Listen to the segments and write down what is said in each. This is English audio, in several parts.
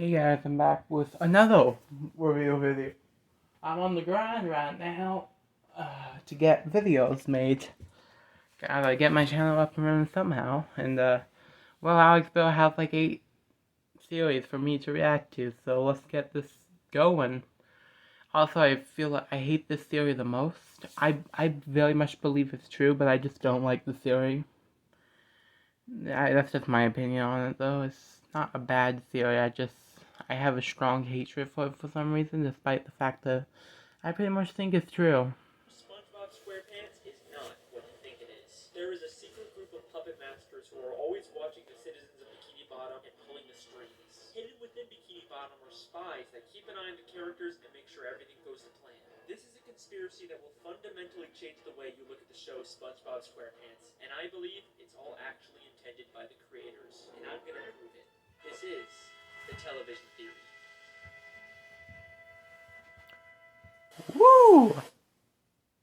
Hey guys, I'm back with another review video. I'm on the grind right now to get videos made. Gotta get my channel up and running somehow. And, well, Alex Bale has like 8 series for me to react to, so let's get this going. Also, I feel like I hate this theory the most. I very much believe it's true, but I just don't like the theory. That's just my opinion on it, though. It's not a bad theory. I have a strong hatred for it for some reason, despite the fact that I pretty much think it's true. SpongeBob SquarePants is not what you think it is. There is a secret group of puppet masters who are always watching the citizens of Bikini Bottom and pulling the strings. Hidden within Bikini Bottom are spies that keep an eye on the characters and make sure everything goes to plan. This is a conspiracy that will fundamentally change the way you look at the show SpongeBob SquarePants, and I believe it's all actually intended by the creators, and I'm gonna prove it. This is the television theory. Woo!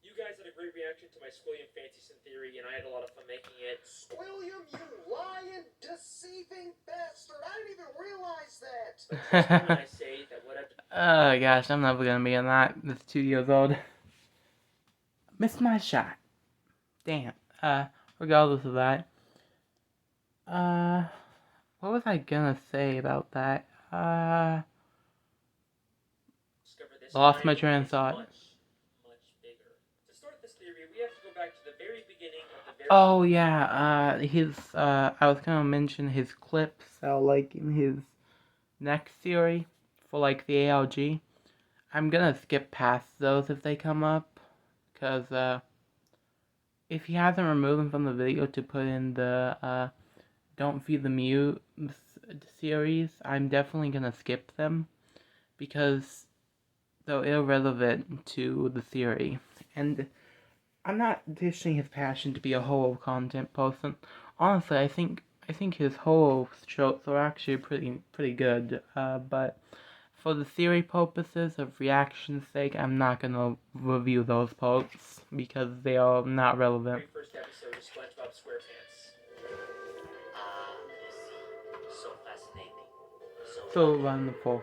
You guys had a great reaction to my Squilliam Fancyson theory, and I had a lot of fun making it. Squilliam, you lying, deceiving bastard! I didn't even realize that! But trust me when I say that what I've... Oh gosh, I'm never gonna be in that. That's 2 years old. Missed my shot. Damn. Regardless of that. What was I gonna say about that? Lost my train of thought. Much bigger. To start this theory, we have to go back to the very beginning of the very... Oh yeah, I was gonna mention his clips, like in his next theory for like the ALG. I'm gonna skip past those if they come up, cause if he hasn't removed them from the video to put in the Don't Feed the Mute series, I'm definitely gonna skip them because they're irrelevant to the theory. And I'm not dishing his passion to be a horror content person. Honestly, I think his horror shows are actually pretty good. But for the theory purposes of reaction's sake, I'm not gonna review those posts because they are not relevant. Very first episode of SpongeBob SquarePants. So fascinating. So wonderful.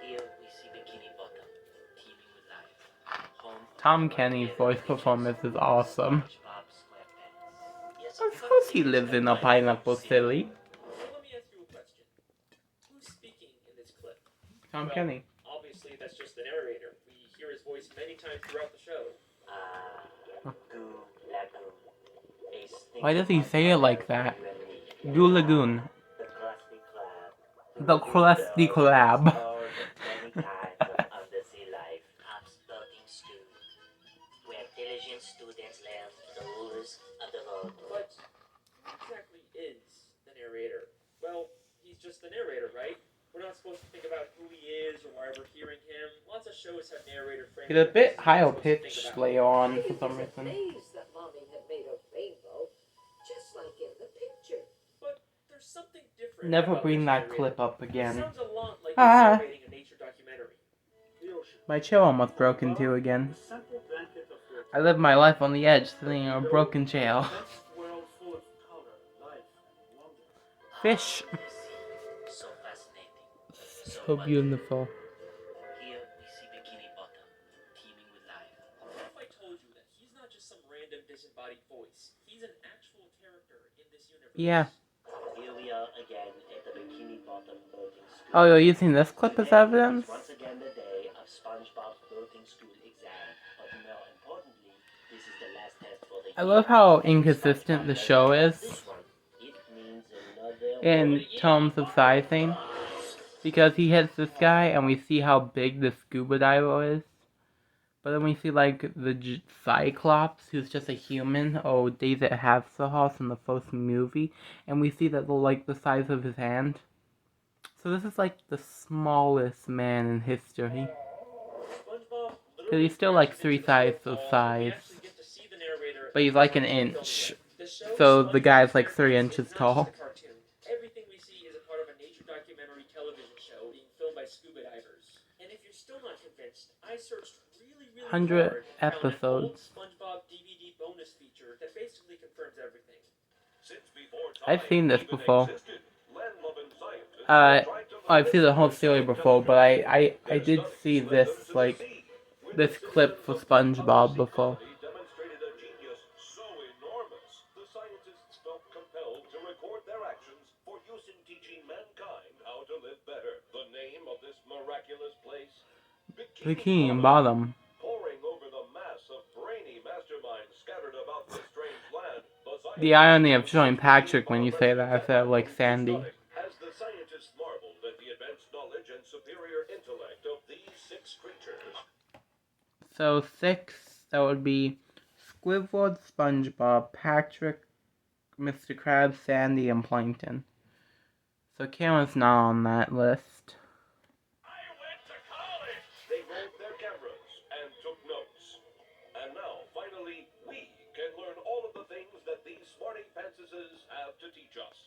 Here we see Bikini Bottom, teeming with life. Home Tom Kenny's voice performance is awesome. SpongeBob SquarePants. Yes, Of course he lives in a pineapple city. So let me ask you a question. Who's speaking in this clip? Tom Kenny. Obviously, that's just the narrator. We hear his voice many times throughout the show. Why does he say it like that? Goo Lagoon. The Krusty Krab. Where intelligent students learn the rules of the road. But who exactly is the narrator? Well, he's just the narrator, right? We're not supposed to think about who he is or why we're hearing him. Lots of shows have narrator frames. He's a bit higher pitched later on for some reason. That mommy had made a rainbow, just like in the picture. But there's something different. Never about bring this that narrator. clip up It again. sounds a lot like Ah. narrating a nature documentary. My chair almost broke into again. I live my life on the edge, sitting in a broken chair. Fish. So fascinating. So beautiful. Here we see Bikini Bottom, teeming with life. What if I told you that he's not just some random disembodied voice? He's an actual character in this universe. Yeah. Here we are again at the Bikini Bottom boating school. Oh, you're using this clip as evidence? Once again the day of SpongeBob's boating school exam, but more importantly, this is the last test for the I love how inconsistent the show is It means another in terms of sizing. Because he hits this guy and we see how big the scuba diver is. But then we see like the Cyclops, who's just a human, or David Hasselhoff in the first movie. And we see that they're like the size of his hand. So this is like the smallest man in history. Because he's still like 3 sizes of size. But he's like an inch. So the guy's like 3 inches tall. Everything we see is a part of a nature documentary television show being filmed by scuba divers. And if you're still not convinced, I searched really 100 hard and found an old episodes. SpongeBob DVD bonus feature that basically confirms everything. I've seen this before. I've seen the whole series before, but I did see this, like, this clip for SpongeBob before. Demonstrated a genius so enormous, the scientists felt compelled to record their actions for use in teaching mankind how to live better. The name of this miraculous place? Bikini Bottom. Poring over the mass of brainy masterminds scattered about this strange land, The irony of showing Patrick when you say that instead of, like, Sandy. as the scientists marveled at the advanced knowledge and superior intellect of these 6 creatures. So 6, that would be Squidward, SpongeBob, Patrick, Mr. Krabs, Sandy, and Plankton. So Cameron's not on that list. I went to college! They rolled their cameras and took notes. And now, finally, we can learn all of the things that these smarty pantsuses have to teach us.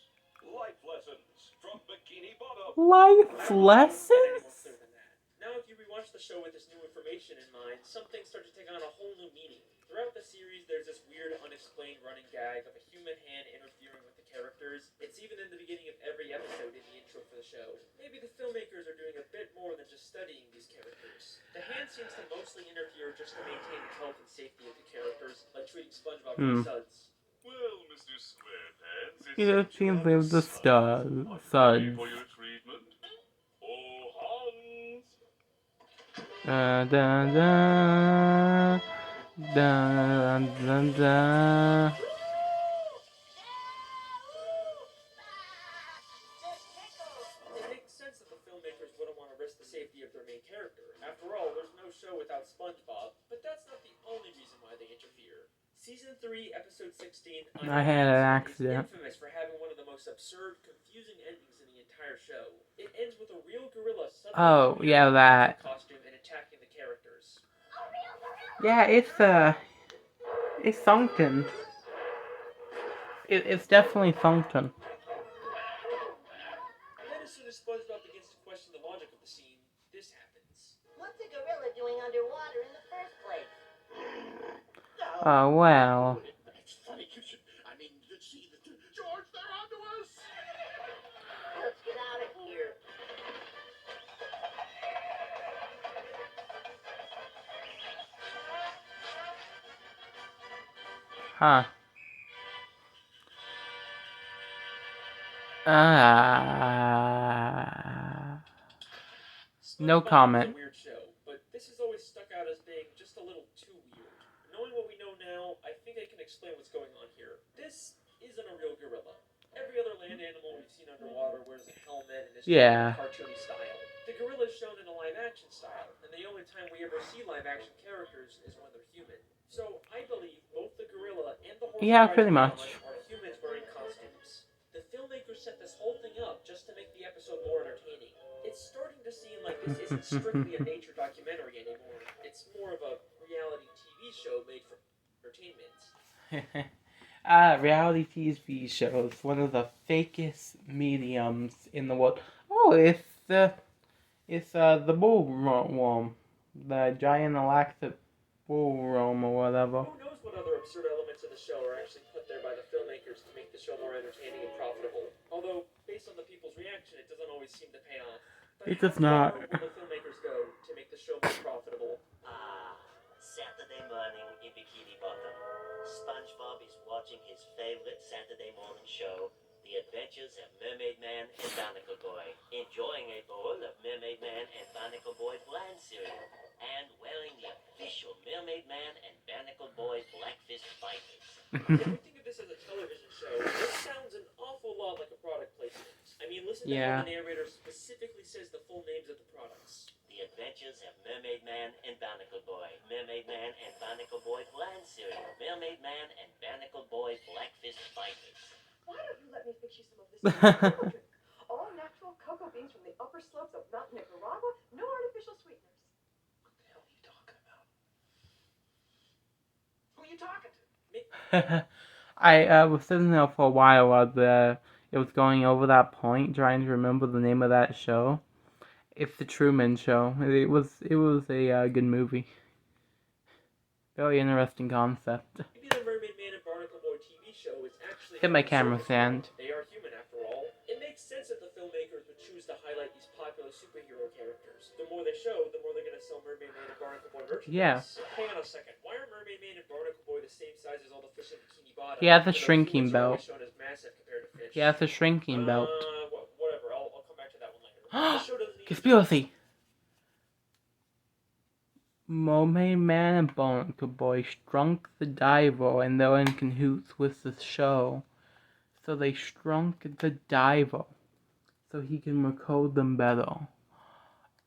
Life lessons from Bikini Bottom. Life lessons? Clear than that. Now, if you rewatch the show with this new information in mind, some things start to take on a whole new meaning. Throughout the series, there's this weird, unexplained running gag of a human hand interfering with the characters. It's even in the beginning of every episode in the intro for the show. Maybe the filmmakers are doing a bit more than just studying these characters. The hand seems to mostly interfere just to maintain the health and safety of the characters, like treating SpongeBob for suds. Well, Mr. Squarepants, it seems like the suds. for your treatment. Oh, Hans! Da da da da da da. It makes sense that the filmmakers wouldn't want to risk the safety of their main character. After all, there's no show without SpongeBob, but that's not the only reason why they interfere. Season 3, Episode 16, I had an accident. is infamous for having one of the most absurd, confusing endings in the entire show. It ends with a real gorilla suddenly that. costume and attacking the characters. Yeah, it's sunken. It's definitely sunken. Then as soon as SpongeBob begins to question the logic of the scene, this happens. What's a gorilla doing underwater in the first place? Oh, well. It's funny you should. I mean, see, George, they're onto us! Let's get out of here. Huh. No comment. It's a weird show, but this has always stuck out as being just a little too weird. Knowing what we know now, I think I can explain what's going on here. This isn't a real gorilla. Every other land animal we've seen underwater wears a helmet and is cartoony style. The gorilla is shown in a live-action style, and the only time we ever see live-action characters is when they're human. So I believe both the gorilla and the horse pretty much. are humans wearing costumes. The filmmakers set this whole thing up just to make the episode more entertaining. It's starting to seem like this isn't strictly a nature documentary anymore. It's more of a reality TV show made for entertainment. Reality TV shows, one of the fakest mediums in the world. Oh, it's the ballroom, the giant electric ballroom or whatever. Who knows what other absurd elements of the show are actually put there by the filmmakers to make the show more entertaining and profitable. Although, based on the people's reaction, it doesn't always seem to pay off. But It does how not. far will the filmmakers go to make the show more profitable? Saturday morning in Bikini Bottom. SpongeBob is watching his favorite Saturday morning show, The Adventures of Mermaid Man and Barnacle Boy, enjoying a bowl of Mermaid Man and Barnacle Boy bland cereal, and wearing the official Mermaid Man and Barnacle Boy Blackfish Vikings. If we think of this as a television show, this sounds an awful lot like a product placement. I mean, listen to how the narrator specifically says the full names of the products. The Adventures of Mermaid Man and Barnacle Boy, Mermaid Man and Barnacle Boy bland cereal, Mermaid Man and Barnacle Boy Blackfish Vikings. Why don't you let me fix you some of this cocoa drink? All natural cocoa beans from the upper slopes of Mount Nicaragua, no artificial sweeteners. What the hell are you talking about? Who are you talking to? Me? I was sitting there for a while while it was going over that point, trying to remember the name of that show. It's the Truman Show. It was a good movie. Very interesting concept. Maybe the Mermaid Man and Barnacle Boy TV show is actually Hit my camera stand. They are human after all. It makes sense that the filmmakers would choose to highlight these superhero characters. The more they show, the more they're gonna sell Mermaid Man and Barnacle Boy merchandise. Yeah. Hang on a second. Why are Mermaid Man and Barnacle Boy the same size as all the fish in Bikini Bottom? He has a Even though shrinking humans are belt. always shown as massive compared to fish. He has a shrinking belt. Whatever. I'll come back to that one later. The show doesn't even Conspiracy! Mermaid Man and Barnacle Boy shrunk the diver and they're in cahoots with the show. So they shrunk the diver so he can record them better.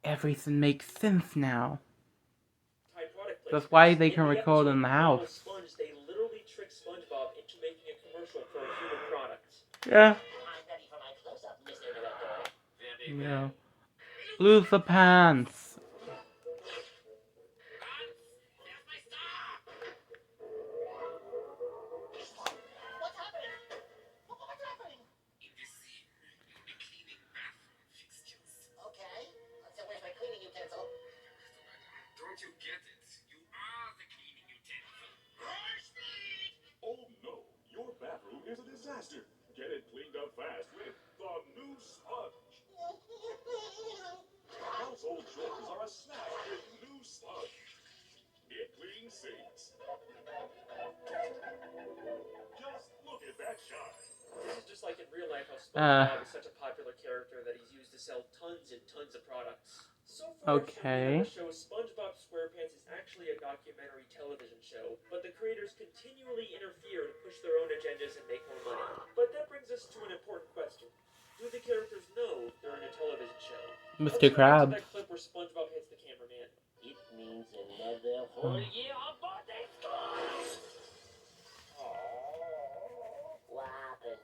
Everything makes sense now. That's why they can record in the house. Sponge, they literally trick SpongeBob into making a commercial for a human product. Yeah. I'm ready for my close-up, Mr. Director. Yeah. Lose the pants. What's happening? What's happening? In the sink, the cleaning bathroom fixtures. Okay. So where's my cleaning utensil? Don't you get it? You are the cleaning utensil. Oh no, your bathroom is a disaster. Get it cleaned up fast with the new sponge. Household chores are a snack with new sponge. It cleans sinks. Just look at that shine. This is just like in real life how SpongeBob is such a popular character that he's used to sell tons and tons of products. So far, Okay. the show SpongeBob SquarePants is actually a documentary television show, but the creators continually interfere to push their own agendas and make more money. But that brings us to an important question. Do the characters know they're in a television show? Mr. Krabs. That clip where SpongeBob hits the cameraman. It means another whole year of birthday school. What happened?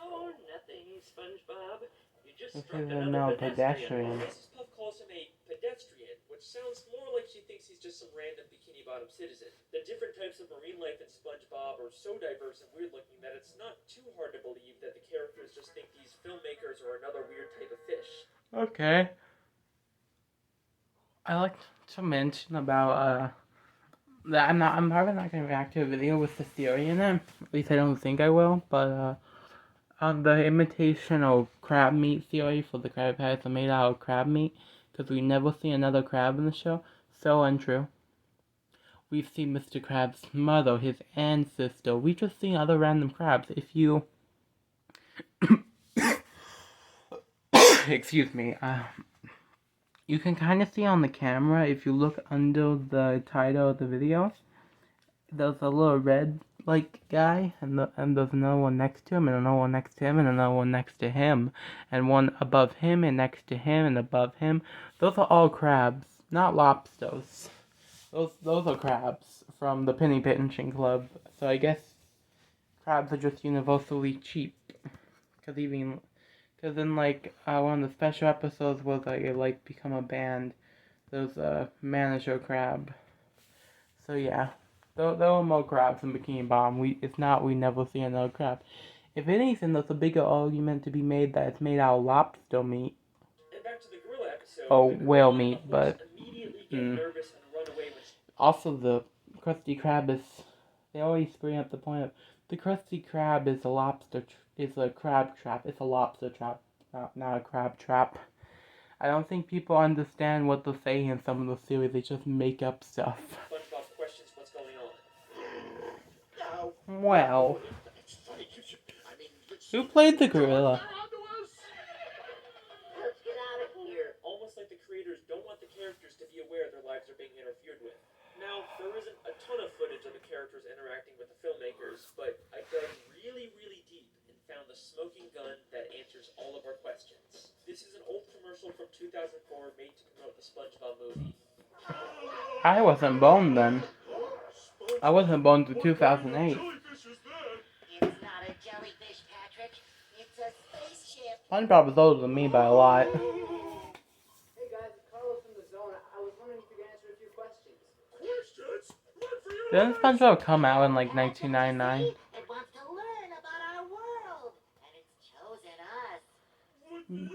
Oh, nothing, SpongeBob. You just This struck is another no pedestrian. Mrs. Puff calls him a pedestrian, which sounds more like she thinks he's just some random Bikini Bottom citizen. The different types of marine life in SpongeBob are so diverse and weird looking that it's not too hard to believe that the characters just think these filmmakers are another weird type of fish. Okay. I like to mention about that I'm probably not gonna react to a video with the theory in it. At least I don't think I will, but on the imitation of crab meat theory for the crab patties are made out of crab meat, because we never see another crab in the show. So untrue. We see Mr. Krabs' mother, his ancestor. We just see other random crabs. If you excuse me, you can kind of see on the camera, if you look under the title of the video, there's a little red like guy, and there's another one next to him, and another one next to him, and another one next to him, and one above him, and next to him, and above him. Those are all crabs, not lobsters. Those are crabs from the penny pinching club. So I guess crabs are just universally cheap. Cause in like one of the special episodes where they like become a band, there's a manager crab. So yeah, there are more crabs in Bikini Bottom. We never see another crab. If anything, there's a bigger argument to be made that it's made out of lobster meat. And back to the gorilla episode. Oh, the whale gorilla meat, but immediately get nervous and run away when also the Krusty Krab is. They always bring up the point of the Krusty Krab is a lobster. Is a crab trap. It's a lobster trap, not a crab trap. I don't think people understand what they're saying in some of the series. They just make up stuff. SpongeBob questions what's going on. Well, who played the gorilla? Let's get out of here. Almost like the creators don't want the characters to be aware their lives are being interfered with. Now, there isn't a ton of footage of the characters interacting with the filmmakers, but I dug really, really deep and found the smoking gun that answers all of our questions. This is an old commercial from 2004 made to promote the SpongeBob movie. I wasn't born then. I wasn't born until 2008. It's not a jellyfish, Patrick. It's a spaceship. SpongeBob is older than me by a lot. Hey guys, it's Carlos from the Zone. I was wondering if you could answer a few questions. Questions? Run for your Didn't SpongeBob come out in like 1999? It wants to learn about our world, and it's chosen us. Yay!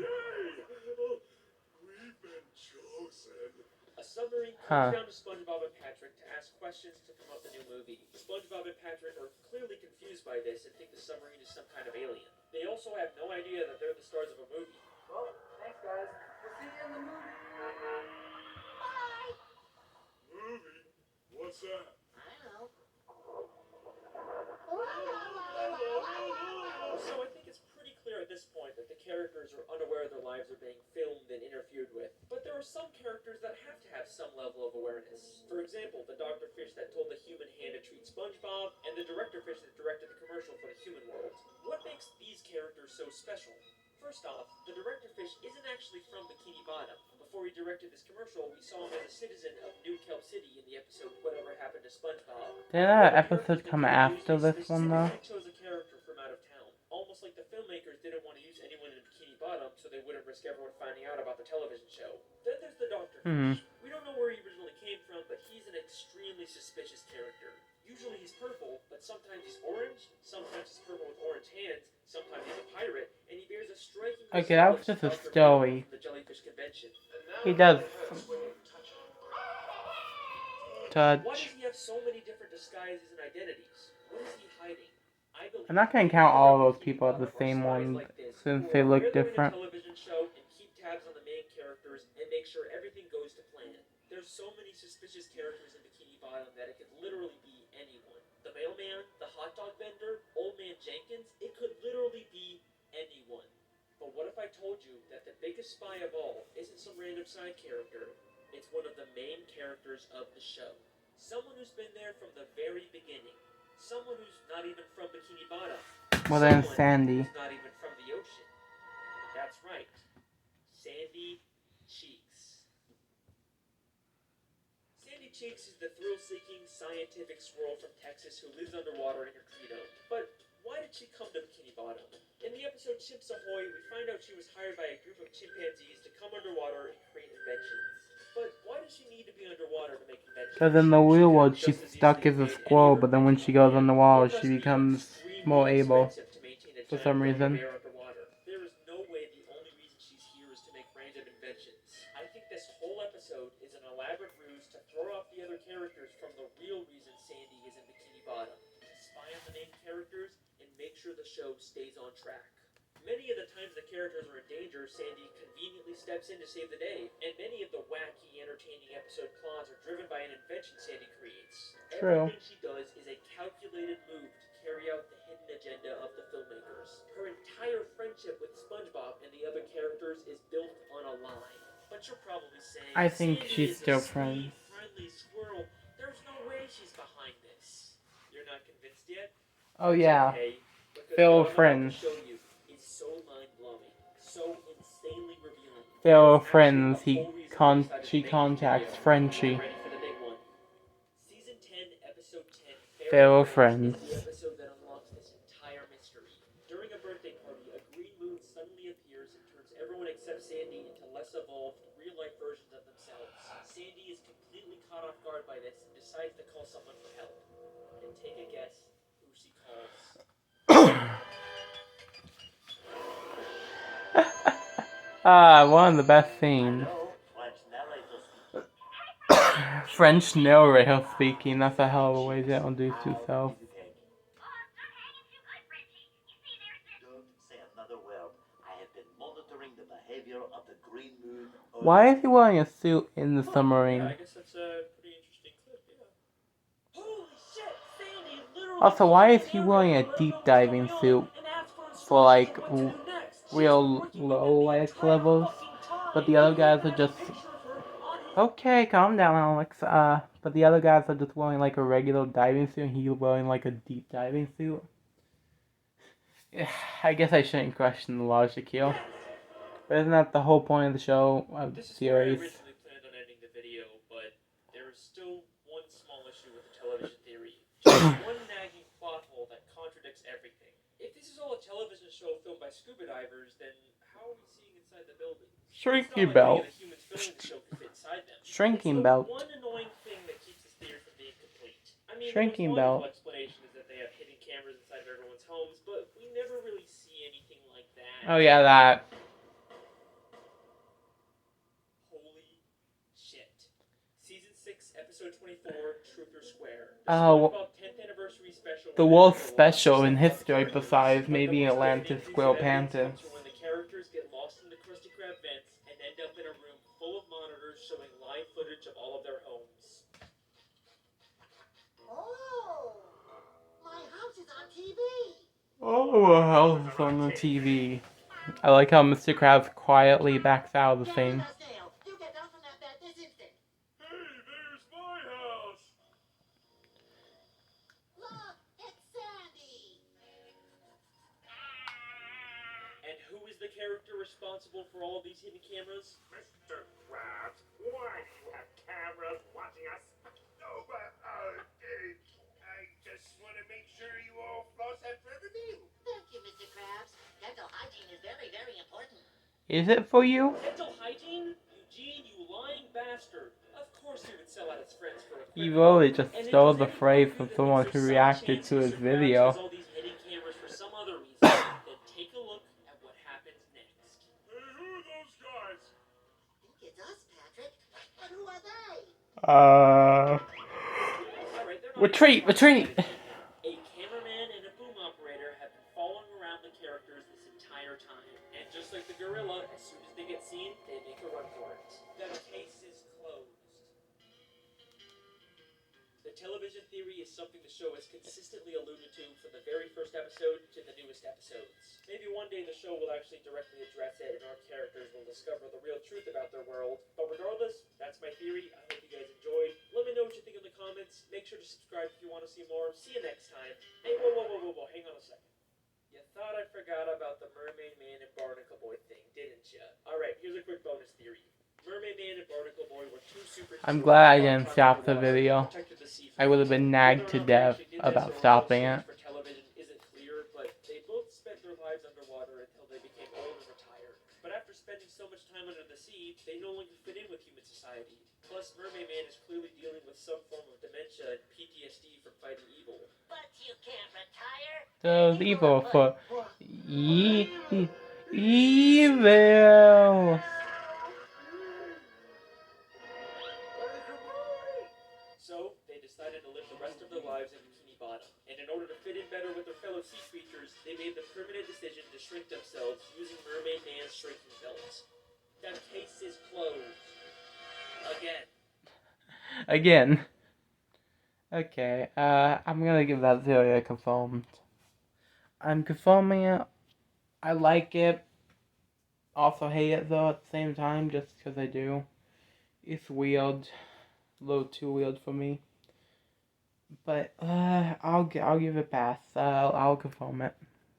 We've been chosen. A submarine Huh. comes down to SpongeBob and Patrick to ask questions to promote the new movie. SpongeBob and Patrick are clearly confused by this and think the submarine is some kind of alien. They also have no idea that they're the stars of a movie. Well, thanks guys. We'll see you in that? I know. So I think it's pretty clear at this point that the characters are unaware their lives are being filmed and interfered with. But there are some characters that have to have some level of awareness. For example, the Dr. Fish that told the human hand to treat SpongeBob, and the Director Fish that directed the commercial for the human world. What makes these characters so special? First off, the Director Fish isn't actually from Bikini Bottom. Before he directed this commercial, we saw him as a citizen of New Kelp City in the episode Whatever Happened to SpongeBob. Did that episode come after this one though? They chose a character from out of town. Almost like the filmmakers didn't want to use anyone in Bikini Bottom so they wouldn't risk everyone finding out about the television show. Then there's the Dr. Fish. We don't know where he originally came from, but he's an extremely suspicious character. Usually he's purple, but sometimes he's orange, sometimes he's purple with orange hands, sometimes he's a pirate, and he bears a striking Okay, that was just a story. from the Jellyfish Convention. He does touch. Why does he have so many different disguises and identities? What is he hiding? I believe I'm not gonna count all those people as the same one since they look different. Television show and keep tabs on the main characters and make sure everything goes to plan. There's so many suspicious characters in Bikini Bottom that it could literally be anyone. The mailman, the hot dog vendor, Old Man Jenkins, it could literally be anyone. But what if I told you that the biggest spy of all isn't some random side character? It's one of the main characters of the show. Someone who's been there from the very beginning. Someone who's not even from Bikini Bottom. Well then, Someone Sandy. who's not even from the ocean. That's right. Sandy Cheeks. Sandy Cheeks is the thrill-seeking scientific squirrel from Texas who lives underwater in her credo. But why did she come to Bikini Bottom? In the episode Chimps Ahoy, we find out she was hired by a group of chimpanzees to come underwater and create inventions. But why does she need to be underwater to make inventions? Because in the real world, she's stuck as a squirrel, but then when she goes underwater, she becomes more able for some reason. There is no way the only reason she's here is to make random inventions. I think this whole episode is an elaborate ruse to throw off the other characters from the real reason Sandy is in Bikini Bottom. To spy on the main characters and make sure the show stays on track. Many of the times the characters are in danger, Sandy conveniently steps in to save the day, and many of the wacky, entertaining episode plots are driven by an invention Sandy creates. True. Everything she does is a calculated move to carry out the hidden agenda of the filmmakers. Her entire friendship with SpongeBob and the other characters is built on a lie. But you're probably saying, I think Sandy she's is still a sweet, friends. friendly squirrel. There's no way she's behind this. You're not convinced yet? Oh yeah, Okay, because they were what I'm about to friends. show you is so mind-blowing, so insanely revealing. They were It's actually friends. the whole reason I decided to She make this contacts video. Frenchie. Ready for the big one. Season 10, episode 10, They were Friends, friends. is the episode that unlocks this entire mystery. During a birthday party, a green moon suddenly appears and turns everyone except Sandy into less evolved, real-life versions of themselves. Sandy is completely caught off guard by this and decides to call someone for help. And take a guess who she calls. One of the best scenes. Hello, French narrator speaking. French narrator speaking. That's a hell of a way to introduce yourself. How is it egg? Don't say another word. I have been monitoring the behavior of the green moon. Why is he wearing a suit in the Yeah, submarine? I guess that's a pretty interesting clip, yeah. Holy shit, Sandy literally Also, why is he called wearing a the narrator, deep let her know diving what's suit going on, and asked for for like instructions on what to do next. She's real been working with low them the light entire levels? fucking time. But the other He guys even are has a just picture of her on his okay. Calm down, Alex. But the other guys are just wearing like a regular diving suit, and he's wearing like a deep diving suit. Yeah, I guess I shouldn't question the logic here. But isn't that the whole point of the show, of the This is where I series? originally planned on ending the video, but there is still one small issue with the television theory. Just one nagging plot hole that contradicts everything. If this is all a television show filmed by scuba divers, then how are we seeing inside the buildings? Shrinking It's not belt. like any of the humans filming the show could fit inside them. Shrinking It's the belt. one annoying thing that keeps this theory from being complete. I mean, Shrinking the most logical belt. explanation is that they have hidden cameras inside of everyone's homes, but we never really see anything like that. Oh yeah, that. Holy shit. Season 6, episode 24, Truther Square. Oh, SpongeBob 10th anniversary special. the worst special in history besides maybe Atlantis Squirrel Panthers. When the characters get lost in the Krusty Krab vents and end up in a room full of monitors showing live footage of all of their homes. TV. Oh, hell's on the TV. I like how Mr. Krabs quietly backs out of the Gary thing. Rosdale, you get down from that bed this instant. Hey, there's my house. Look, it's Sandy. And who is the character responsible for all of these hidden cameras? Mr. Krabs, why do you have cameras watching us? No, but, I just want to make sure you all floss after every meal. Thank you, Mr. Krabs. Dental hygiene is very, very important. Is it for you? Dental hygiene? Eugene, you lying bastard. Of course he would sell out his friends for a quick You buck. really just And if stole there's the any phrase part of from you that someone thinks who there's some reacted chance to his Mr. Krabs video. has all these hidden cameras for some other reason, then take a look at what happens next. Hey, who are those guys? I think it's us, Patrick. But who are they? Alright, they're not Retreat, even retreat! A cameraman and a boom operator have been following around the characters this entire time. And just like the gorilla, as soon as they get seen, they make a run for it. The case is closed. The television theory is something the show has consistently alluded to from the very first episode to the newest episodes. Maybe one day the show will actually directly address it and our characters will discover the real truth about their world. But regardless, that's my theory. I hope you guys enjoyed. Let me know what you think in the comments. Make sure to subscribe if you want to see more. See you next time. Hey, whoa, hang on a second. You thought I forgot about the Mermaid Man and Barnacle Boy thing, didn't ya? Alright, here's a quick bonus theory. Mermaid Man and Barnacle Boy were two superheroes. I'm glad I who didn't fought stop the underwater and video. protected the sea I from would have been evil. nagged to Whether or not they death actually did this about or was stopping all it. staged for television isn't clear, but they both spent their lives underwater until they became old and retired. But after spending so much time under the sea, they no longer fit in with human society. Plus, Mermaid Man is clearly dealing with some form of dementia and PTSD from fighting evil. But you can't retire. Those evil for evil. So, they decided to live the rest of their lives in Bikini Bottom. And in order to fit in better with their fellow sea creatures, they made the permanent decision to shrink themselves using Mermaid Man's shrinking belt. The case is closed. Again. Okay, I'm gonna give that theory a confirmed. I'm confirming it. I like it. Also hate it though at the same time, just because I do. It's weird. A little too weird for me. But, I'll give it a pass. I'll confirm it.